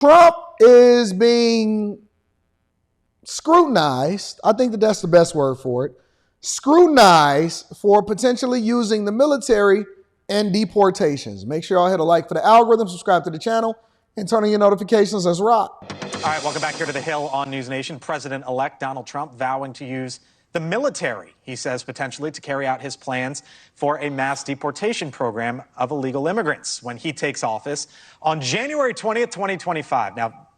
Trump is being scrutinized. I think that's the best word for it. Scrutinized for potentially using the military in deportations. Make sure y'all hit a like for the algorithm, subscribe to the channel, and turn on your notifications. Let's rock. All right, welcome back here to The Hill on News Nation. President-elect Donald Trump vowing to use the military, he says, potentially to carry out his plans for a mass deportation program of illegal immigrants when he takes office on January 20th, 2025. Now,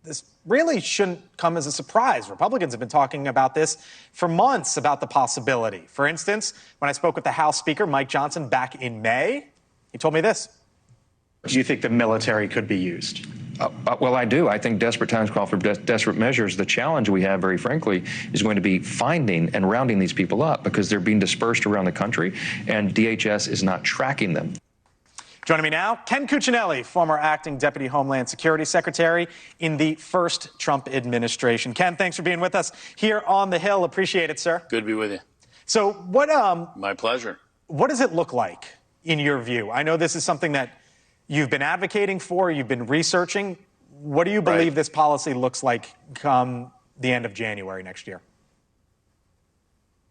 this really shouldn't come as a surprise. Republicans have been talking about this for months, about the possibility. For instance, when I spoke with the House Speaker, Mike Johnson, back in May, he told me this. Do you think the military could be used? Well, I do. I think desperate times call for desperate measures. The challenge we have, very frankly, is going to be finding and rounding these people up because they're being dispersed around the country, and DHS is not tracking them. Joining me now, Ken Cuccinelli, former acting Deputy Homeland Security Secretary in the first Trump administration. Ken, thanks for being with us here on The Hill. Appreciate it, sir. Good to be with you. So what? My pleasure. What does it look like in your view? I know this is something that you've been advocating for, you've been researching. What do you believe this policy looks like come the end of January next year?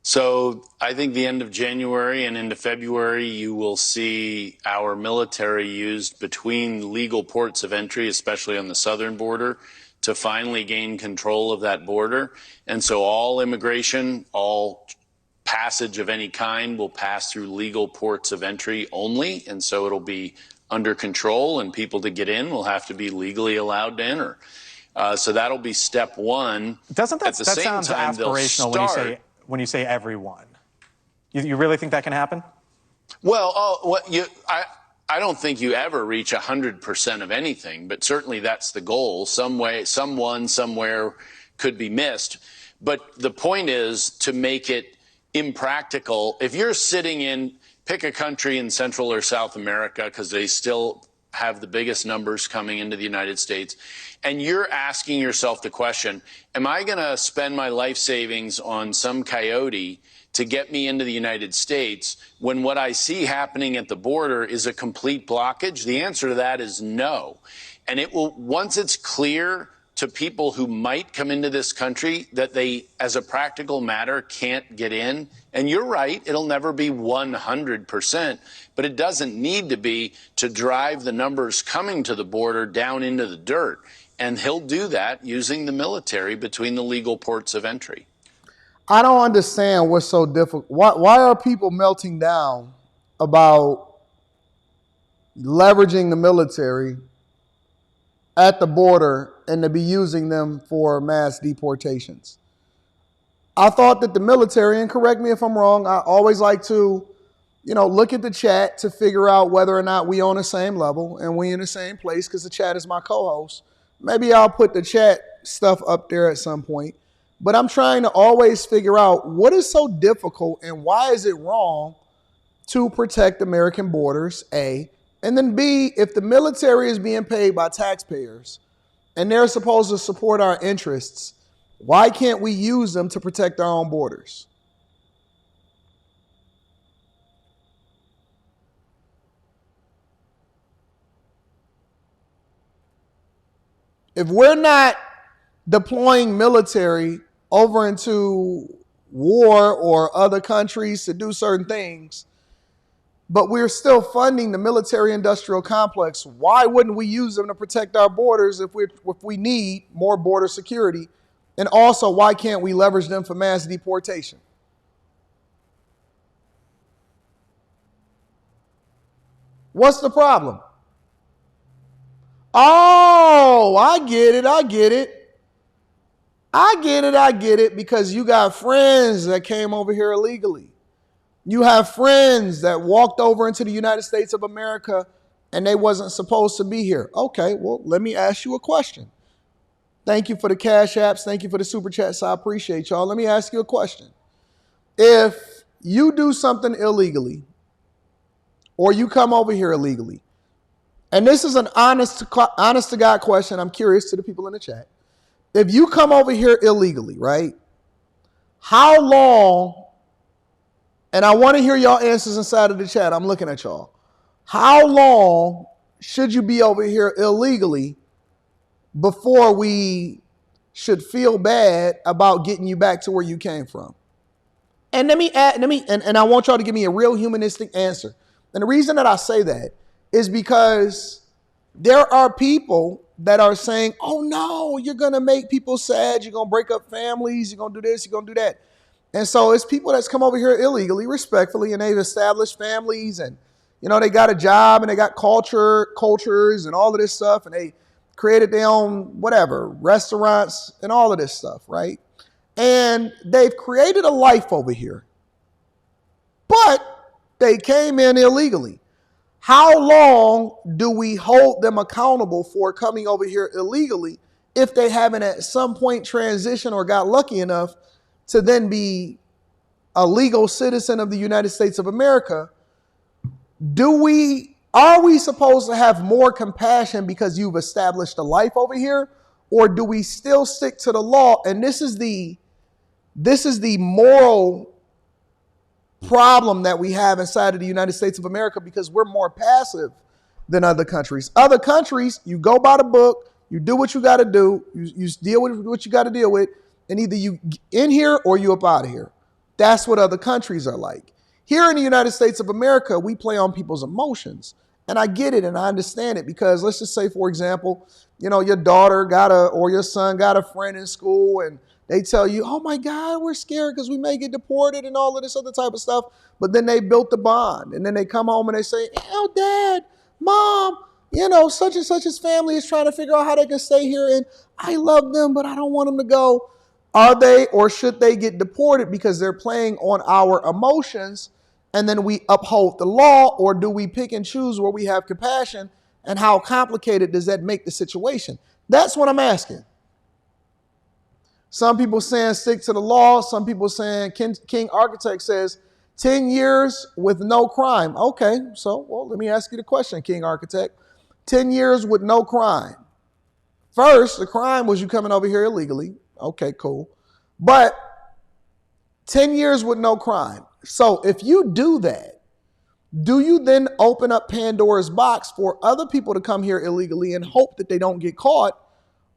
So I think the end of January and into February, you will see our military used between legal ports of entry, especially on the southern border, to finally gain control of that border. And so all immigration, all passage of any kind will pass through legal ports of entry only. And so it'll be under control, and people to get in will have to be legally allowed to enter. So that'll be step one. Doesn't that sound aspirational when you say everyone? You really think that can happen? Well, I don't think you ever reach 100% of anything, but certainly that's the goal. Some way, someone, somewhere could be missed. But the point is to make it impractical. If you're sitting in, pick a country in Central or South America, because they still have the biggest numbers coming into the United States, and you're asking yourself the question, am I going to spend my life savings on some coyote to get me into the United States when what I see happening at the border is a complete blockage? The answer to that is no. And it will, once it's clear to people who might come into this country that they, as a practical matter, can't get in. And you're right, it'll never be 100%, but it doesn't need to be to drive the numbers coming to the border down into the dirt. And he'll do that using the military between the legal ports of entry. I don't understand what's so difficult. Why are people melting down about leveraging the military at the border and to be using them for mass deportations? I thought that the military, and correct me if I'm wrong, I always like to, look at the chat to figure out whether or not we on the same level and we in the same place, because the chat is my co-host. Maybe I'll put the chat stuff up there at some point. But I'm trying to always figure out what is so difficult and why is it wrong to protect American borders, A. And then B, if the military is being paid by taxpayers and they're supposed to support our interests, why can't we use them to protect our own borders? If we're not deploying military over into war or other countries to do certain things, but we're still funding the military-industrial complex, why wouldn't we use them to protect our borders if we need more border security? And also, why can't we leverage them for mass deportation? What's the problem? Oh, I get it, because you got friends that came over here illegally. You have friends that walked over into the United States of America and they wasn't supposed to be here. Okay, well, let me ask you a question. Thank you for the Cash Apps. Thank you for the Super Chats. I appreciate y'all. Let me ask you a question. If you do something illegally or you come over here illegally, and this is an honest to God question, I'm curious to the people in the chat. If you come over here illegally, right? How long, and I want to hear y'all answers inside of the chat. I'm looking at y'all. How long should you be over here illegally before we should feel bad about getting you back to where you came from. And and I want y'all to give me a real humanistic answer. And the reason that I say that is because there are people that are saying, oh no, you're going to make people sad. You're going to break up families. You're going to do this. You're going to do that. And so it's people that's come over here illegally, respectfully, and they've established families and, they got a job and they got cultures and all of this stuff. And they created their own, whatever, restaurants and all of this stuff, right? And they've created a life over here, but they came in illegally. How long do we hold them accountable for coming over here illegally if they haven't at some point transitioned or got lucky enough to then be a legal citizen of the United States of America? Are we supposed to have more compassion because you've established a life over here? Or do we still stick to the law? And this is the moral problem that we have inside of the United States of America, because we're more passive than other countries. Other countries, you go by the book, you do what you got to do, you deal with what you got to deal with, and either you in here or you up out of here. That's what other countries are like. Here in the United States of America, we play on people's emotions. And I get it and I understand it, because let's just say, for example, your daughter or your son got a friend in school and they tell you, oh my God, we're scared because we may get deported and all of this other type of stuff. But then they built the bond and then they come home and they say, oh, Dad, Mom, such and such's family is trying to figure out how they can stay here. And I love them, but I don't want them to go. Are they or should they get deported because they're playing on our emotions and then we uphold the law? Or do we pick and choose where we have compassion? And how complicated does that make the situation? That's what I'm asking. Some people saying stick to the law. Some people saying King Architect says 10 years with no crime. Okay, so let me ask you the question, King Architect. 10 years with no crime. First, the crime was you coming over here illegally. Okay, cool. But 10 years with no crime. So if you do that, do you then open up Pandora's box for other people to come here illegally and hope that they don't get caught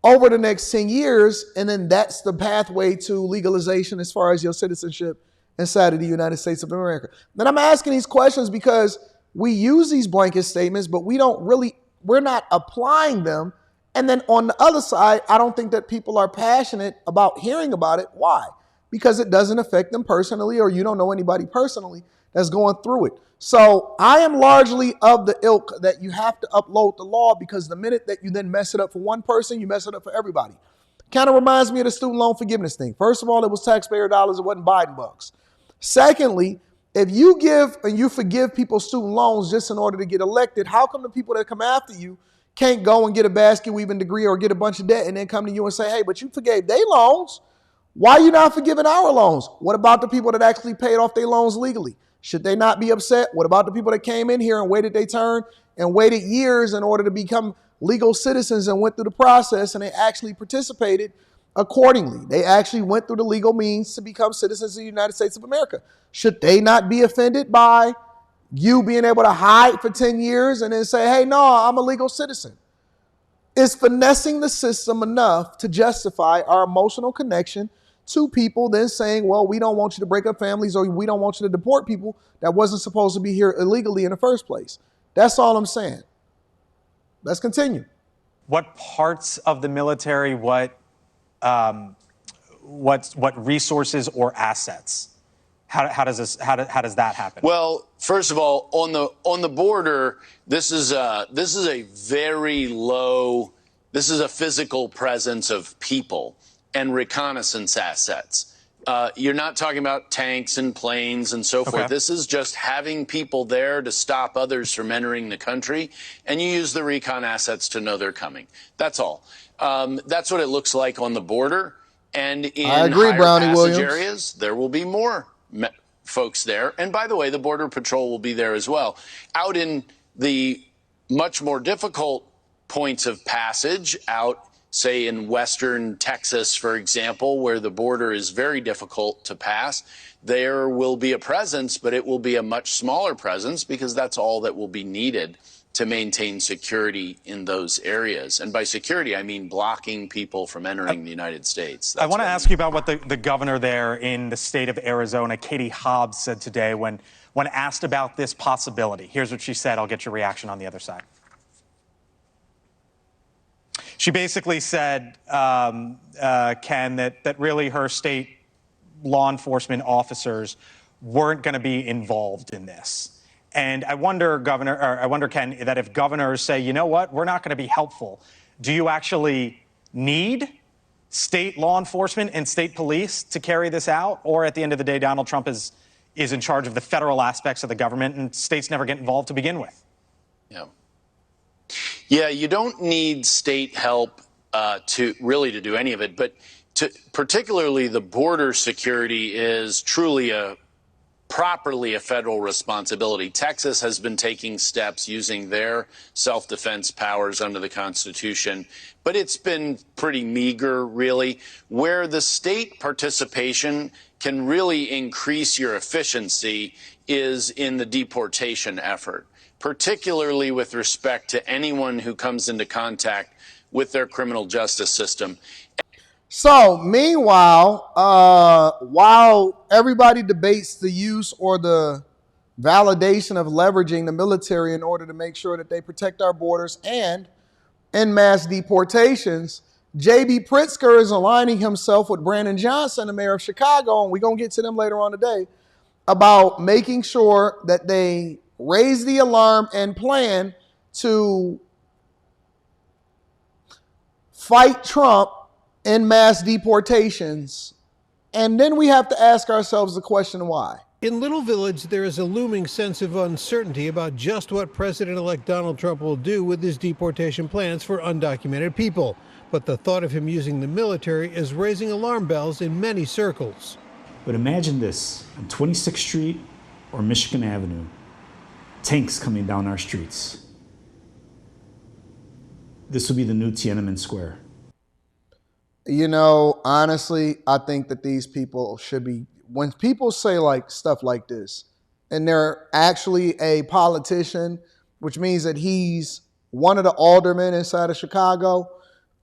over the next 10 years? And then that's the pathway to legalization as far as your citizenship inside of the United States of America. Then I'm asking these questions because we use these blanket statements, but we're not applying them. And then on the other side, I don't think that people are passionate about hearing about it. Why? Because it doesn't affect them personally, or you don't know anybody personally that's going through it. So I am largely of the ilk that you have to upload the law, because the minute that you then mess it up for one person, you mess it up for everybody. Kind of reminds me of the student loan forgiveness thing. First of all, it was taxpayer dollars. It wasn't Biden bucks. Secondly, if you give and you forgive people student loans just in order to get elected, how come the people that come after you can't go and get a basket weaving degree or get a bunch of debt and then come to you and say, hey, but you forgave their loans. Why are you not forgiving our loans? What about the people that actually paid off their loans legally? Should they not be upset? What about the people that came in here and waited their turn and waited years in order to become legal citizens and went through the process and they actually participated accordingly? They actually went through the legal means to become citizens of the United States of America. Should they not be offended by you being able to hide for 10 years and then say, hey, no, I'm a legal citizen? Is finessing the system enough to justify our emotional connection to people then saying, well, we don't want you to break up families, or we don't want you to deport people that wasn't supposed to be here illegally in the first place? That's all I'm saying. Let's continue. What parts of the military, what resources or assets? How does that happen? Well, first of all, on the border, this is a very low. This is a physical presence of people and reconnaissance assets. You're not talking about tanks and planes and so forth. This is just having people there to stop others from entering the country, and you use the recon assets to know they're coming. That's all. That's what it looks like on the border. And in higher passage areas, there will be more folks there. And by the way, the Border Patrol will be there as well. Out in the much more difficult points of passage, out, say, in western Texas, for example, where the border is very difficult to pass, there will be a presence, but it will be a much smaller presence because that's all that will be needed to maintain security in those areas. And by security, I mean blocking people from entering the United States. I want to ask you about what the governor there in the state of Arizona, Katie Hobbs, said today when asked about this possibility. Here's what she said. I'll get your reaction on the other side. She basically said, Ken, that really her state law enforcement officers weren't going to be involved in this. And I wonder, Ken, that if governors say, you know what, we're not going to be helpful, do you actually need state law enforcement and state police to carry this out? Or at the end of the day, Donald Trump is in charge of the federal aspects of the government and states never get involved to begin with? Yeah, you don't need state help to do any of it, but particularly the border security is truly properly a federal responsibility. Texas has been taking steps using their self-defense powers under the Constitution, but it's been pretty meager, really. Where the state participation can really increase your efficiency is in the deportation effort, particularly with respect to anyone who comes into contact with their criminal justice system. So, meanwhile, while everybody debates the use or the validation of leveraging the military in order to make sure that they protect our borders and in mass deportations, J.B. Pritzker is aligning himself with Brandon Johnson, the mayor of Chicago, and we're going to get to them later on today, about making sure that they raise the alarm and plan to fight Trump in mass deportations. And then we have to ask ourselves the question, why? In Little Village, there is a looming sense of uncertainty about just what President-elect Donald Trump will do with his deportation plans for undocumented people. But the thought of him using the military is raising alarm bells in many circles. But imagine this, on 26th Street or Michigan Avenue, tanks coming down our streets. This will be the new Tiananmen Square. You know, honestly, I think that these people should be, when people say like stuff like this, and they're actually a politician, which means that he's one of the aldermen inside of Chicago,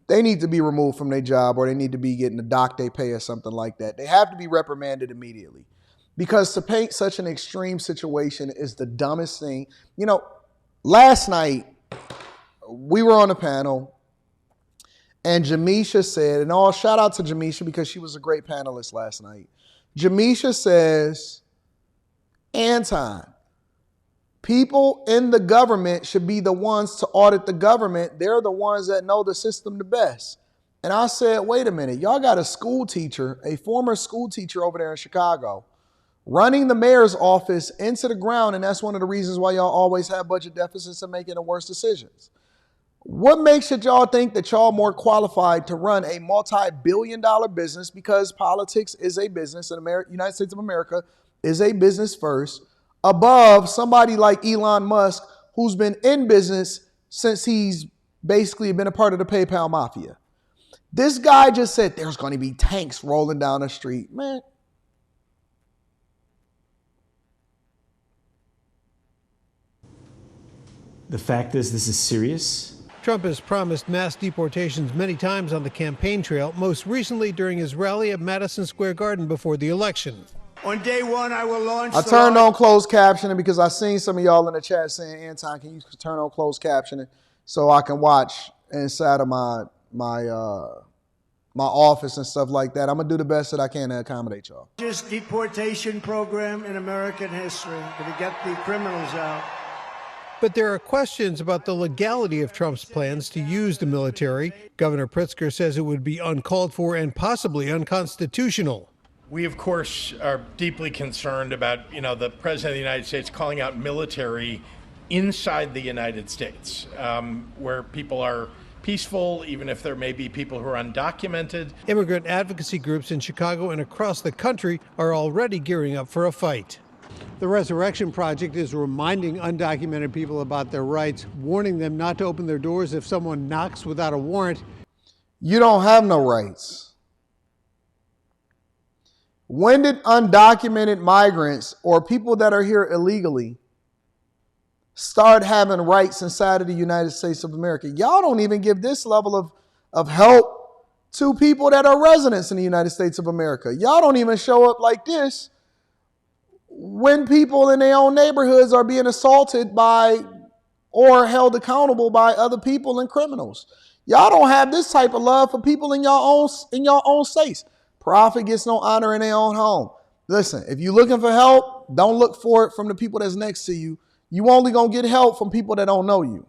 they need to be removed from their job, or they need to be getting the dock they pay or something like that. They have to be reprimanded immediately, because to paint such an extreme situation is the dumbest thing. You know, last night we were on a panel, and Jamisha said, and all shout out to Jamisha because she was a great panelist last night. Jamisha says, Anton, people in the government should be the ones to audit the government. They're the ones that know the system the best. And I said, wait a minute, y'all got a school teacher, a former school teacher over there in Chicago, running the mayor's office into the ground, and that's one of the reasons why y'all always have budget deficits and making the worst decisions. What makes it y'all think that y'all more qualified to run a multi-billion-dollar business, because politics is a business, and the United States of America is a business first, above somebody like Elon Musk, who's been in business since he's basically been a part of the PayPal mafia? This guy just said there's going to be tanks rolling down the street. Man. The fact is, this is serious. Trump has promised mass deportations many times on the campaign trail, most recently during his rally at Madison Square Garden before the election. On day one, I will launch. I turned on closed captioning because I seen some of y'all in the chat saying, Anton, can you turn on closed captioning so I can watch inside of my office and stuff like that. I'm going to do the best that I can to accommodate y'all. Largest deportation program in American history to get the criminals out. But there are questions about the legality of Trump's plans to use the military. Governor Pritzker says it would be uncalled for and possibly unconstitutional. We, of course, are deeply concerned about, the President of the United States calling out military inside the United States, where people are peaceful, even if there may be people who are undocumented. Immigrant advocacy groups in Chicago and across the country are already gearing up for a fight. The Resurrection Project is reminding undocumented people about their rights, warning them not to open their doors if someone knocks without a warrant. You don't have no rights. When did undocumented migrants or people that are here illegally start having rights inside of the United States of America? Y'all don't even give this level of help to people that are residents in the United States of America. Y'all don't even show up like this when people in their own neighborhoods are being assaulted by or held accountable by other people and criminals. Y'all don't have this type of love for people in your own states. Prophet gets no honor in their own home. Listen, if you're looking for help, don't look for it from the people that's next to you. You only gonna get help from people that don't know you.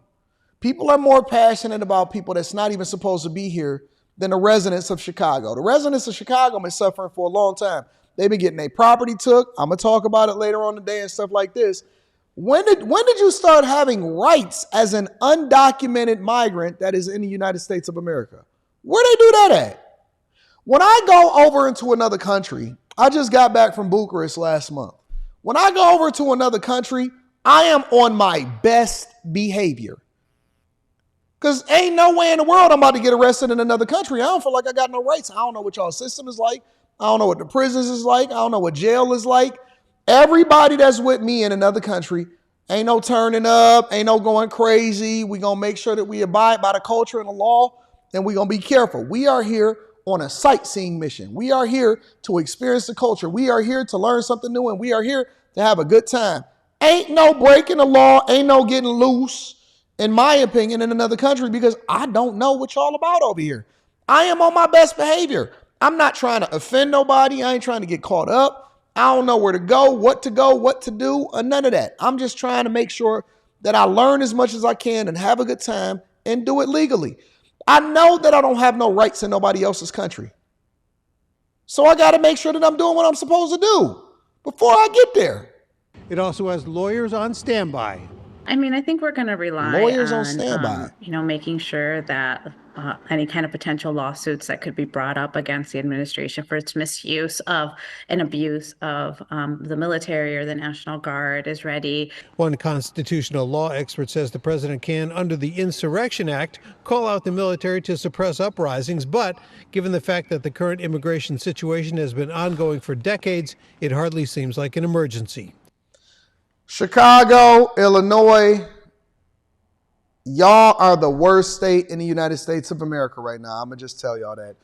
People are more passionate about people that's not even supposed to be here than the residents of Chicago. The residents of Chicago have been suffering for a long time. They've been getting their property took. I'm gonna talk about it later on today and stuff like this. When did you start having rights as an undocumented migrant that is in the United States of America? Where they do that at? When I go over into another country, I just got back from Bucharest last month. When I go over to another country, I am on my best behavior. Because ain't no way in the world I'm about to get arrested in another country. I don't feel like I got no rights. I don't know what y'all system is like. I don't know what the prisons is like. I don't know what jail is like. Everybody that's with me in another country, ain't no turning up, ain't no going crazy. We're going to make sure that we abide by the culture and the law, and we're going to be careful. We are here on a sightseeing mission. We are here to experience the culture. We are here to learn something new, and we are here to have a good time. Ain't no breaking the law, ain't no getting loose, in my opinion, in another country, because I don't know what y'all about over here. I am on my best behavior. I'm not trying to offend nobody. I ain't trying to get caught up. I don't know where to go, what to do, or none of that. I'm just trying to make sure that I learn as much as I can and have a good time and do it legally. I know that I don't have no rights in nobody else's country. So I got to make sure that I'm doing what I'm supposed to do before I get there. It also has lawyers on standby. I mean, I think we're going to rely Lawyers on on, standby. making sure that any kind of potential lawsuits that could be brought up against the administration for its misuse of and abuse of the military or the National Guard is ready. One constitutional law expert says the president can, under the Insurrection Act, call out the military to suppress uprisings. But given the fact that the current immigration situation has been ongoing for decades, it hardly seems like an emergency. Chicago, Illinois, y'all are the worst state in the United States of America right now. I'm going to just tell y'all that.